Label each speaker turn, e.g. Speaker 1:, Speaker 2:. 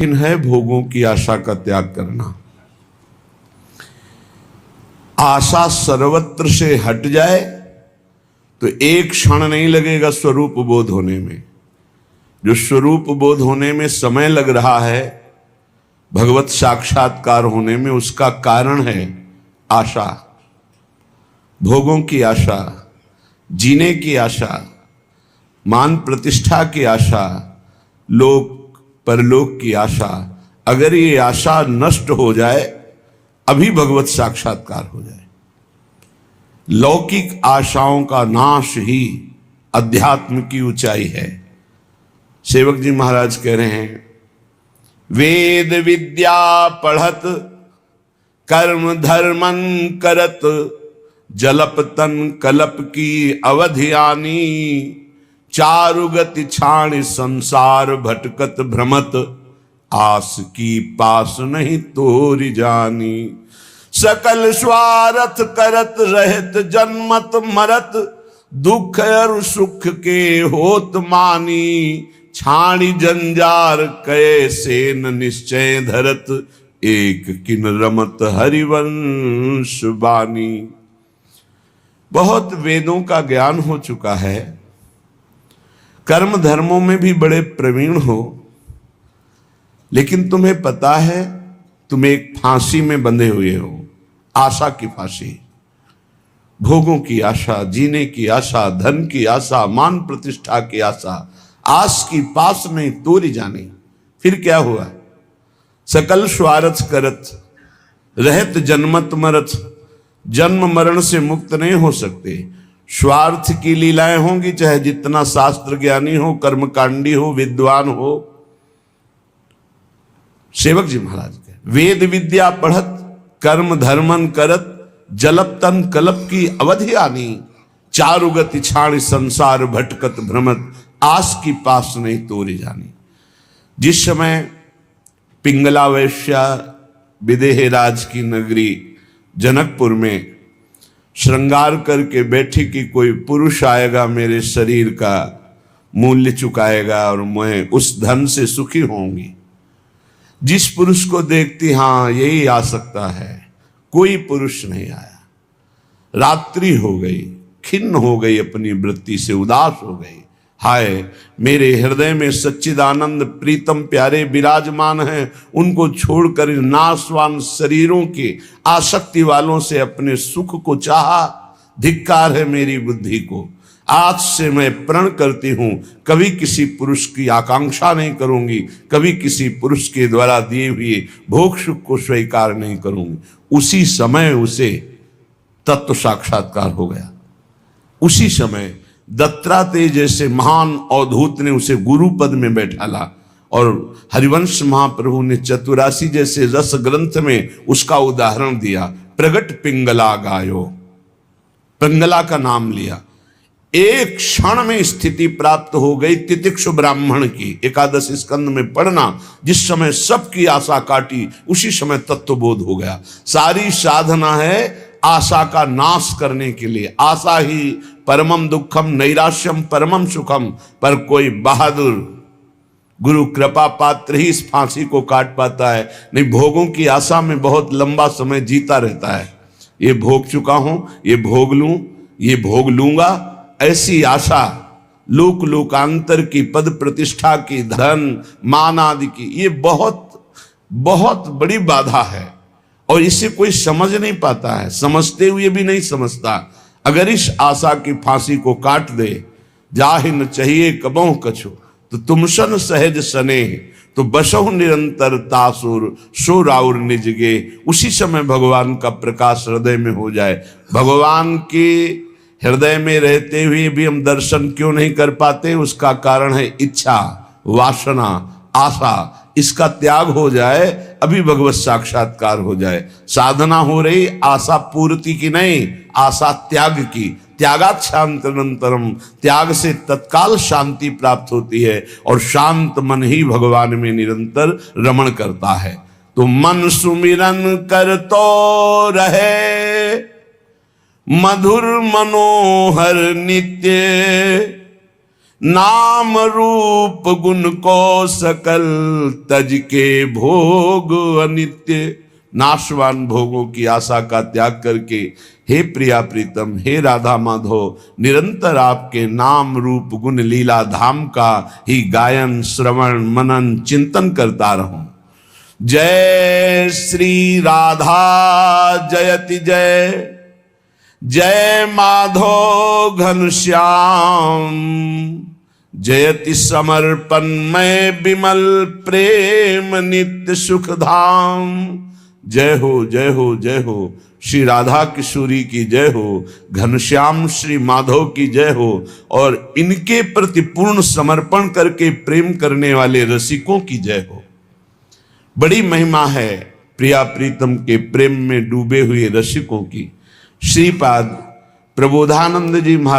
Speaker 1: कठिन है भोगों की आशा का त्याग करना। आशा सर्वत्र से हट जाए तो एक क्षण नहीं लगेगा स्वरूप बोध होने में। जो स्वरूप बोध होने में समय लग रहा है, भगवत साक्षात्कार होने में, उसका कारण है आशा। भोगों की आशा, जीने की आशा, मान प्रतिष्ठा की आशा, लोक परलोक की आशा। अगर ये आशा नष्ट हो जाए, अभी भगवत साक्षात्कार हो जाए। लौकिक आशाओं का नाश ही अध्यात्म की ऊंचाई है। सेवक जी महाराज कह रहे हैं, वेद विद्या पढ़त कर्म धर्मन करत, जलप तन कलप की अवधि आनी, चारुगति छाण संसार भटकत भ्रमत, आस की पास नहीं तोरी जानी। सकल स्वार्थ करत रहत जन्मत मरत, दुख और सुख के होत मानी, छाणी जंजार कैसे न निश्चय धरत, एक किन रमत हरिवंश बानी। बहुत वेदों का ज्ञान हो चुका है, कर्म धर्मों में भी बड़े प्रवीण हो, लेकिन तुम्हें पता है तुम एक फांसी में बंधे हुए हो, आशा की फांसी। भोगों की आशा, जीने की आशा, धन की आशा, मान प्रतिष्ठा की आशा, आस की पास नहीं तोरी जानी। फिर क्या हुआ? सकल स्वार्थ करत रहत जन्मत मरत, जन्म मरण से मुक्त नहीं हो सकते। स्वार्थ की लीलाएं होंगी, चाहे जितना शास्त्र ज्ञानी हो, कर्मकांडी हो, विद्वान हो। सेवक जी महाराज के वेद विद्या पढ़त कर्म धर्मन करत, जलप तन कलप की अवधि आनी, चारुगति छाण संसार भटकत भ्रमत, आस की पास नहीं तोरी जानी। जिस समय पिंगला वैश्या विदेह राज की नगरी जनकपुर में श्रृंगार करके बैठी कि कोई पुरुष आएगा, मेरे शरीर का मूल्य चुकाएगा और मैं उस धन से सुखी होंगी। जिस पुरुष को देखती, हाँ यही आ सकता है, कोई पुरुष नहीं आया। रात्रि हो गई, खिन्न हो गई, अपनी वृत्ति से उदास हो गई। हाय, मेरे हृदय में सच्चिदानंद प्रीतम प्यारे विराजमान हैं, उनको छोड़कर नाशवान शरीरों के आसक्ति वालों से अपने सुख को चाहा। धिक्कार है मेरी बुद्धि को। आज से मैं प्रण करती हूं, कभी किसी पुरुष की आकांक्षा नहीं करूंगी, कभी किसी पुरुष के द्वारा दिए हुए भोग सुख को स्वीकार नहीं करूंगी। उसी समय उसे तत्व साक्षात्कार हो गया। उसी समय दत्तात्रेय जैसे महान अवधूत ने उसे गुरु पद में बैठाला, और हरिवंश महाप्रभु ने चतुरासी जैसे रस ग्रंथ में उसका उदाहरण दिया। प्रगट पिंगला गायो, पिंगला का नाम लिया। एक क्षण में स्थिति प्राप्त हो गई तितिक्षु ब्राह्मण की। एकादश स्कंद में पढ़ना, जिस समय सबकी आशा काटी, उसी समय तत्वबोध हो गया। सारी साधना है आशा का नाश करने के लिए। आशा ही परमम दुखम नैराश्यम परमम सुखम। पर कोई बहादुर गुरु कृपा पात्र ही इस फांसी को काट पाता है, नहीं भोगों की आशा में बहुत लंबा समय जीता रहता है। ये भोग चुका हूं, ये भोग लूं, ये भोग लूंगा, ऐसी आशा लोक लोकांतर की, पद प्रतिष्ठा की, धन मान आदि की, ये बहुत बहुत बड़ी बाधा है और इसे कोई समझ नहीं पाता है, समझते हुए भी नहीं समझता। अगर इस आशा की फांसी को काट दे, जाहि न चाहिए कबहु कछु, तो तुमसन सहज सने, तो बसहु निरंतर तासुर सो राउर निजगे। उसी समय भगवान का प्रकाश हृदय में हो जाए। भगवान के हृदय में रहते हुए भी हम दर्शन क्यों नहीं कर पाते? उसका कारण है इच्छा, वासना, आशा। इसका त्याग हो जाए, अभी भगवत साक्षात्कार हो जाए। साधना हो रही आशा पूर्ति की नहीं, आशा त्याग की। त्यागात् शांतिरंतरम, त्याग से तत्काल शांति प्राप्त होती है और शांत मन ही भगवान में निरंतर रमण करता है। तो मन सुमिरन कर तो रहे, मधुर मनोहर नित्य, नाम रूप गुण को सकल तज के भोग अनित्य। नाशवान भोगों की आशा का त्याग करके हे प्रिया प्रीतम, हे राधा माधव, निरंतर आपके नाम रूप गुण लीला धाम का ही गायन श्रवण मनन चिंतन करता रहूं। जय श्री राधा जयति जय, जय माधव घनश्याम, जयति समर्पण में विमल प्रेम नित्य सुख धाम। जय हो जय हो जय हो, श्री राधा किशोरी की जय हो, घनश्याम श्री माधव की जय हो, और इनके प्रति पूर्ण समर्पण करके प्रेम करने वाले रसिकों की जय हो। बड़ी महिमा है प्रिया प्रीतम के प्रेम में डूबे हुए रसिकों की। श्रीपाद प्रबोधानंद जी महाराज